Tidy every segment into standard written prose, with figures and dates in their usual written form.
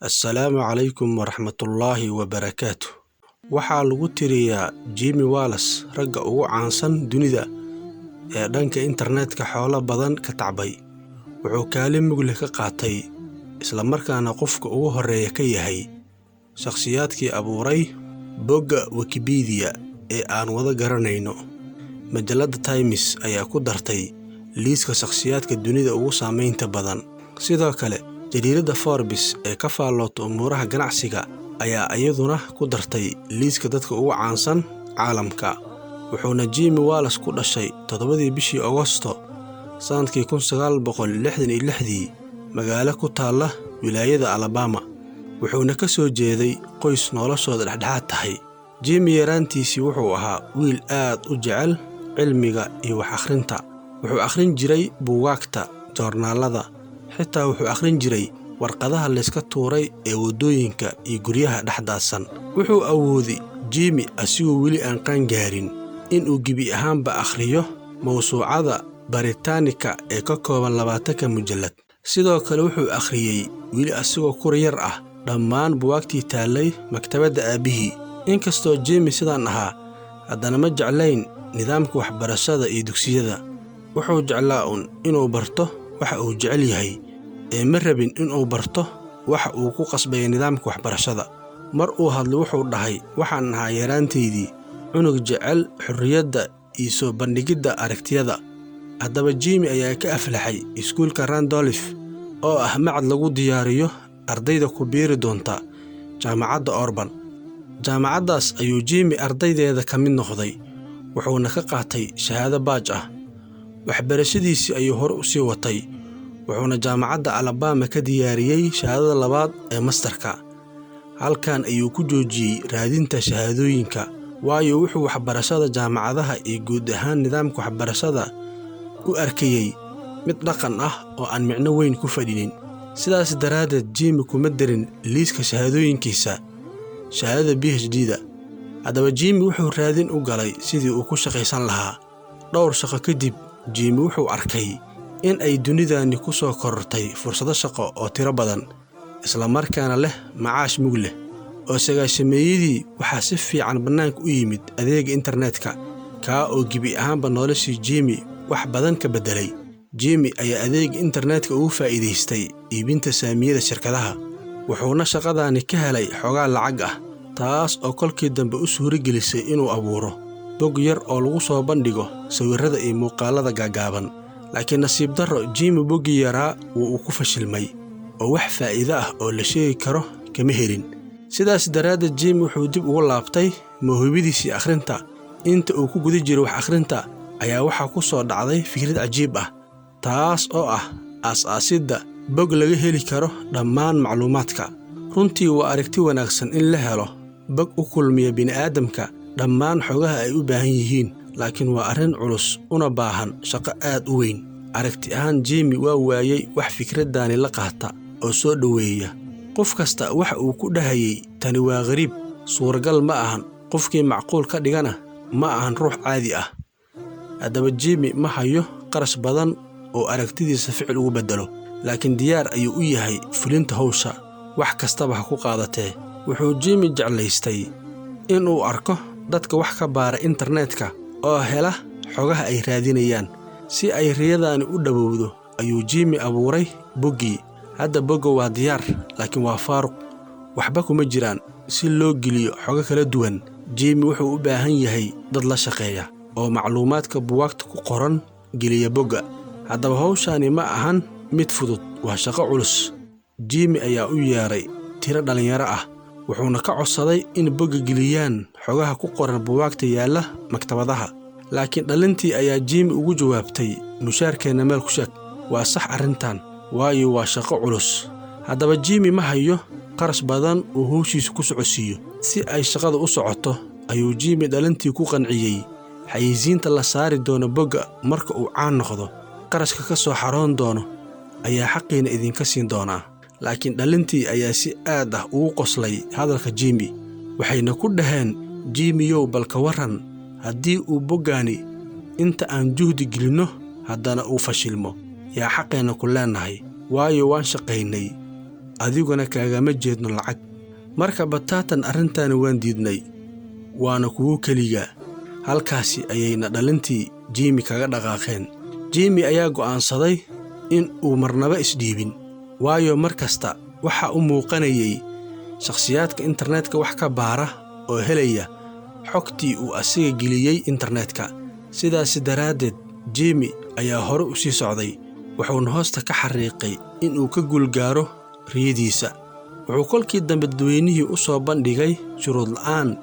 Assalaamu calaykum waraxmatullaahi wabarakaatuh. Waxaa lagu tiriyaa Jimmy Wallace ragga ugu caansan dunida ee dhanka internetka xoolo badan ka tacbay. Wuxuu kaalin mug leh ka qaatay isla markaana qofka ugu horeeya ka yahay shakhsiyaadkii abuuray bogga Wikipedia ee aan wada garanayno. Majalada Times ayaa ku dartay liiska shakhsiyaadka dunida ugu saameynta badan. Sidoo kale jariirada Forbes ee ka faallooto umuuraha ganacsiga ayaa iyaduna ku dartay liiska dadka ugu caansan caalamka. Wuxuuna Jimmy Wallace ku dhashay 7 bishii Agoosto sanadkii 1966 magaalo ku taala wilaayada Alabama. Wuxuuna ka soo jeeday qoys noloshooda dhexdhexaad tahay. Jimmy yaraantiisii wuxuu ahaa wiil aad u jecel cilmiga iyo wax akhrinta. Wuxuu akhrin jiray buugaagta, joornaalada, xitaa wuxuu akhrin jiray warqadaha la iska tuuray ee wadooyinka iyo guryaha dhexdaadsan. Wuxuu awooday Jimmy asigoo weli aan qaan gaarin inuu gebi ahaanba akhriyo mawsuucada Britannica ee ka kooban 20 mujallad. Sidoo kale wuxuu akhriyay weli asigoo kuryar ah dhammaan buugaagtii taalay maktabadda aabihii. Inkastoo Jimmy sidaan ahaa, haddana ma jeclayn nidaamka waxbarashada iyo dugsiyada. Wuxuu jeclaa inuu barto waxa uu jecel yahay ee ma rabin inuu barto waxa uu ku qasbay nidaamka waxbarashada. Mar uu hadlo wuxuu dhahay, waxaan ahaa yaraanteydii cunug jecel xurriyadda iyo soo bandhigidda aragtiyada. Haddaba Jimmy ayaa ka aflaxay iskuulka Randolph oo ah macad lagu diyaariyo ardayda ku biiri doonta jaamacadda Auburn. Jaamacaddaas ayuu Jimmy ardaydeeda ka mid noqday, wuxuuna ka qaatay shahaado baaj ah. Waxbarashadiisii ayuu hore u sii watay, wuxuuna jaamacadda Alabama ka diyaariyay shahaadada labaad ee masterka. Halkan ayuu ku joojiyay raadinta shahaadooyinka, waayo wuxuu waxbarashada jaamacadaha iyo guud ahaan nidaamka waxbarashada u arkayay mid dhaqan ah oo aan micno weyn ku fadhinin. Sidaas daraaddeed Jimmy kuma darin liiska shahaadooyinkiisa shahaadada PhD-da. Haddaba Jimmy wuxuu raadin u galay sidii uu ku shaqaysan lahaa. Dhowr shaqo kadib, Jimmy wuxuu arkay in ay dunidani ku soo korortay fursado shaqo oo tiro badan, isla markaana leh macaash mug leh. oo sagaashameeyadii waxaa si fiican bannaanka u yimid adeega internetka oo gebi ahaanba noloshii Jimmy wax badan ka bedelay. Jimmy ayaa adeega internetka ugu faa'iidaystay iibinta saamiyada shirkadaha, wuxuuna shaqadaani ka helay xogaa lacag ah, taas oo kolkii dambe u suuragelisay inuu abuuro bog yar oo lagu soo bandhigo sawirrada iyo muuqaalada gaagaaban. Laakiin nasiib darro, Jimmy boggii yaraa wuu ku fashilmay oo wax faa'iido ah oo la sheegi karo kama helin. Sidaas daraaddeed Jimmy wuxuu dib ugu laabtay mawhiibadiisii akhrinta. Inta uu ku guda jiray wax akhrinta ayaa waxaa ku soo dhacday fikrad cajiib ah, taas oo ah aasaasidda bog laga heli karo dhammaan macluumaadka. Runtii waa aragti wanaagsan in la helo bog u kulmiya bini'aadamka dhammaan xogaha ay u baahan yihiin, laakiin waa arrin culus una baahan shaqo aad u weyn. Aragti ahaan Jimmy waa waayay wax fikraddaani la qaata oo soo dhoweeya. Qof kasta waxa uu ku dhahayay tani waa qariib, suuragal ma ahan, qofkii macquul ka dhigana ma ahan ruux caadi ah. Haddaba Jimmy ma hayo qarash badan oo aragtidiisa ficil ugu bedelo, laakiin diyaar ayuu u yahay fulinta hawsha, wax kastaba ha ku qaadatee. Wuxuu Jimmy jeclaystay inuu arko dadka wax ka baara internetka oo hela xogaha ay raadinayaan. Si ay riyadaani u dhawowdo ayuu Jimmy abuuray boggii. Hadda bogga waa diyaar, laakiin waa faaruq, waxba kuma jiraan. Si loo geliyo xogo kala duwan, Jimmy wuxuu u baahan yahay dad la shaqeeya oo macluumaadka buugaagta ku qoran geliya bogga. Haddaba hawshaani ma ahan mid fudud, waa shaqo culus. Jimmy ayaa u yeeray tiro dhalinyaro ah, wuxuuna ka codsaday in bogga geliyaan xogaha ku qoran buugaagta yaalla maktabadaha. Laakiin dhalintii ayaa Jimmy ugu jawaabtay, mushaarkeena meel ku sheeg. Waa sax arrintan, waayo waa shaqo culus. Haddaba Jimmy ma hayo qarash badan oo hawshiisa ku socodsiiyo. Si ay shaqada u socoto ayuu Jimmy dhalintii ku qanciyay xayeysiinta la saari doono bogga marka uu caan noqdo. Qarashka ka soo xaroon doono ayaa xaqiina idinka siin doonaa. Laakiin dhalintii ayaa si aad ah ugu qoslay hadalka Jimmy, waxayna ku dhaheen, Jimmy-yow balka waran haddii uu boggaani inta aan juhdi gelinno haddana uu fashilmo, yaa xaqeena ku leenahay, waayo waan shaqaynay adiguna kaagama jeedno lacag. Marka bataatan arrintaani waan diidnay, waana kugu keliga. Halkaasi ayayna dhalintii Jimmy kaga dhaqaaqeen. Jimmy ayaa go'aansaday in uu marnaba isdhiibin, waayo markasta waxa uu muuqanayay shakhsiyaadka internetka wax ka baara oo helaya xogtii uu asiga geliyay internetka. Sidaas daraaddeed Jimmy ayaa hore u sii socday, wuxuuna hoosta ka xariiqay in uu ka guulgaaro riyadiisa. Wuxuu kolkii dambe dadweynihii u soo bandhigay shuruud la'aan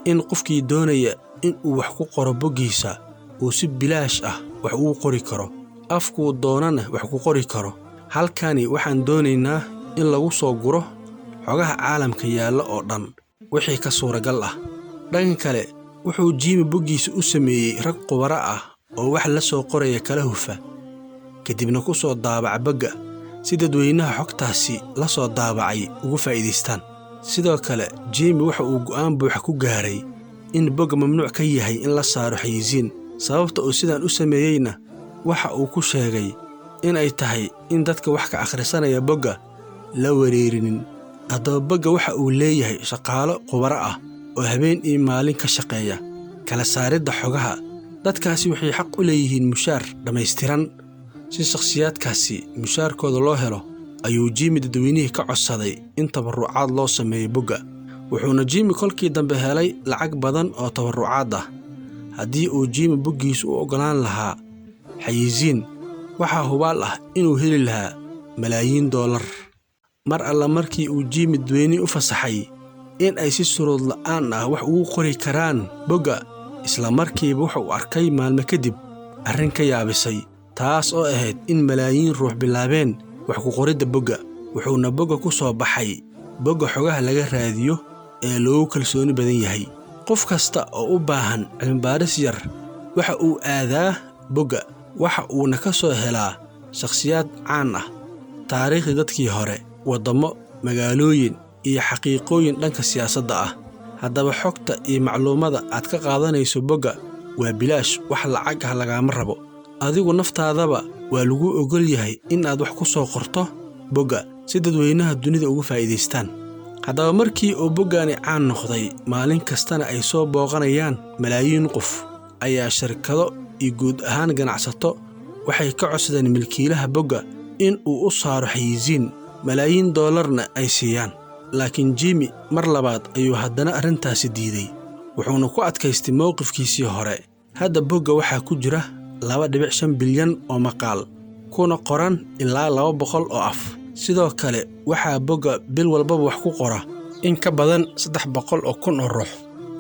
in qofkii doonaya in uu wax ku qoro boggiisa uu si bilaash ah wax ugu qori karo, afkuu doonana wax ku qori karo. Halkani waxaan doonaynaa in lagu soo guro xogaha caalamka yaalla oo dhan wixii ka suuragal ah. Dhanka kale wuxuu Jimmy boggiisa u sameeyey rag khubaro ah oo wax la soo qoraya kala hufa, kadibna ku soo daabaca bogga si dadweynaha xogtaasi la soo daabacay ugu faa'iidaystaan. Sidoo kale Jimmy waxa uu go'aan buuxa ku gaaray in bogga mamnuuc ka yahay in la saaro xayeysiin. Sababta uu sidaan u sameeyeyna waxa uu ku sheegay in ay tahay in dadka wax ka akhrisanaya bogga la wareerinin. Haddaba bogga waxa uu leeyahay shaqaalo khubaro ah oo habeen iyo maalin ka shaqeeya kala saaridda xogaha. Dadkaasi waxay xaq u leeyihiin mushaar dhammaystiran. Si shakhsiyaadkaasi mushaarkooda loo helo ayuu Jimmy dadweynihii ka codsaday in tabarucaad loo sameeyo bogga. Wuxuuna Jimmy kolkii dambe helay lacag badan oo tabarucaad ah. Haddii uu Jimmy boggiisa u ogolaan lahaa xayeysiin, waxaa hubaal ah inuu heli lahaa malaayiin dollar. Mar alla markii uu Jimmy dadweynihii u fasaxay in ay si shuruud la'aan ah wax ugu qori karaan bogga, isla markiiba wuxuu arkay maalmo kadib arrin ka yaabisay, taas oo ahayd in malaayiin ruux bilaabeen wax ku qoridda bogga. Wuxuuna bogga ku soo baxay bogga xogaha laga raadiyo ee loogu kalsooni badan yahay. Qof kasta oo u baahan cilmi-baaris yar waxa uu aadaa bogga, waxa uuna ka soo helaa shakhsiyaad caan ah, taariikhdii dadkii hore, waddamo, magaalooyin iyo xaqiiqooyin dhanka siyaasadda ah. Haddaba xogta iyo macluumada aad ka qaadanayso bogga waa bilaash, wax lacag ah lagama rabo. Adigu naftaadaba waa lagu ogol yahay in aad wax ku soo qorto bogga si dadweynaha dunida uga faa'iidaystaan. Haddaba markii uu boggani caan noqday, maalin kastana ay soo booqanayaan malaayiin qof, ayaa shirkado iyo guud ahaan ganacsato waxay ka codsadeen milkiilaha bogga in uu u saaro xayeysiin, malaayiin dollarna ay siiyaan. Laakiin Jimmy mar labaad ayuu haddana arrintaasi diiday, wuxuuna ku adkaystay mowqifkiisii hore. Hadda bogga waxaa ku jira 2.5 bilyan oo maqaal, kuna qoran ilaa 200 oo af. Sidoo kale waxaa bogga bil walbaba wax ku qora in ka badan 300,000 oo ruux,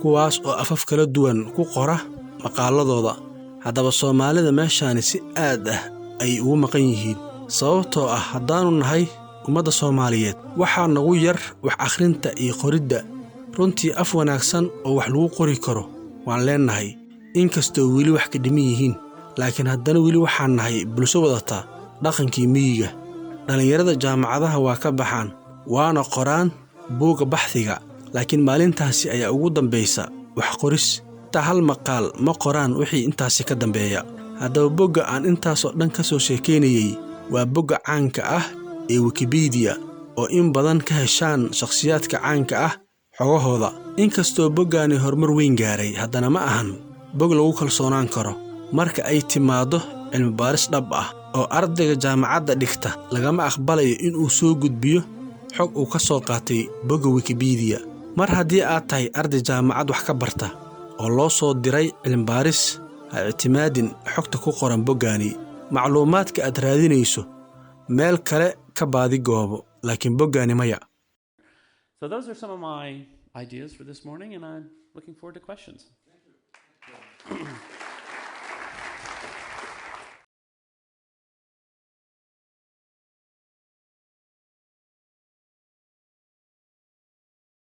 kuwaas oo afaf kala duwan ku qora maqaaladooda. Haddaba Soomaalida meeshaani si aad ah ay ugu maqan yihiin, sababtoo ah haddaanu nahay ummadda Soomaaliyeed waxaa nagu yar wax akhrinta iyo qoridda. Runtii af wanaagsan oo wax lagu qori karo waan leenahay, inkastoo weli wax ka dhiman yihiin, laakiin haddana weli waxaan nahay bulsho wadata dhaqankii miyiga. Dhalinyarada jaamacadaha waa ka baxaan, waana qoraan buugga baxthiga, laakiin maalintaasi ayaa ugu dambaysa wax qoris. Ta hal maqaal ma qoraan wixii intaasi ka dambeeya. Haddaba bogga aan intaasoo dhan ka soo sheekeynayay waa bogga caanka ah ee Wikipedia oo in badan ka heshaan shakhsiyaadka caanka ah xogahooda. Inkastoo boggani horumar weyn gaaray, haddana ma ahan bog lagu kalsoonaan karo. Marka ay timaado cilmi-baaris dhab ah oo ardayga jaamacadda dhigta lagama aqbalayo in uu soo gudbiyo xog uu ka soo qaatay bogga Wikipedia. Mar haddii aad tahay arday jaamacad wax ka barta oo loo soo diray cilmi-baaris, ha ictimaadin xogta ku qoran boggani. Macluumaadka aad raadinayso meel kale ka baadi goobo, laakiin boggani maya. So those are some of my ideas for this morning, and I'm looking forward to questions.